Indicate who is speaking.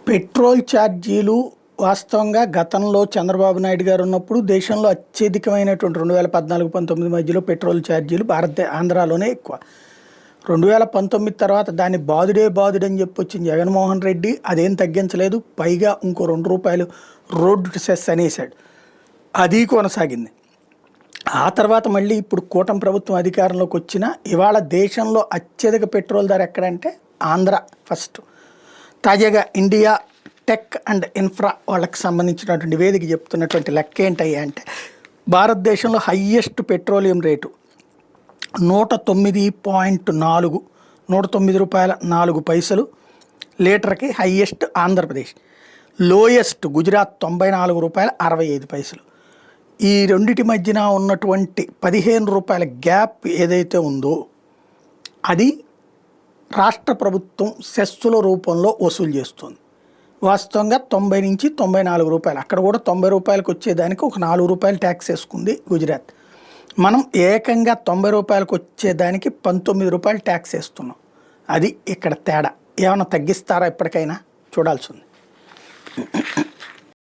Speaker 1: Petrol ఛార్జీలు వాస్తవంగా గతంలో చంద్రబాబు నాయుడు గారు ఉన్నప్పుడు దేశంలో అత్యధికమైనటువంటి 2014-19 మధ్యలో పెట్రోల్ ఛార్జీలు ఆంధ్రాలోనే ఎక్కువ. 2019 తర్వాత దాన్ని బాదుడని చెప్పి వచ్చింది జగన్మోహన్ రెడ్డి, అదేం తగ్గించలేదు. పైగా ఇంకో ₹2 రోడ్డు సెస్ అనేసాడు, అది కొనసాగింది. ఆ తర్వాత మళ్ళీ ఇప్పుడు కూటమి ప్రభుత్వం అధికారంలోకి వచ్చిన ఇవాళ దేశంలో అత్యధిక పెట్రోల్ ధర ఎక్కడంటే ఆంధ్ర ఫస్ట్. తాజాగా ఇండియా టెక్ అండ్ ఇన్ఫ్రా వాళ్ళకి సంబంధించినటువంటి వేదిక చెప్తున్నటువంటి లెక్క ఏంటయ్యా అంటే, భారతదేశంలో హయ్యెస్ట్ పెట్రోలియం రేటు ₹109.4 ₹109.04 లీటర్కి హయ్యెస్ట్ ఆంధ్రప్రదేశ్, లోయెస్ట్ గుజరాత్ ₹94.65. ఈ రెండిటి మధ్యన ఉన్నటువంటి ₹15 గ్యాప్ ఏదైతే ఉందో అది రాష్ట్ర ప్రభుత్వం సెస్సుల రూపంలో వసూలు చేస్తుంది. వాస్తవంగా 90 నుంచి ₹94, అక్కడ కూడా ₹90 వచ్చేదానికి ఒక ₹4 ట్యాక్స్ వేసుకుంది గుజరాత్. మనం ఏకంగా ₹90 వచ్చేదానికి ₹19 ట్యాక్స్ వేస్తున్నాం. అది ఇక్కడ తేడా. ఏమైనా తగ్గిస్తారా? ఎప్పటికైనా చూడాల్సి ఉంది.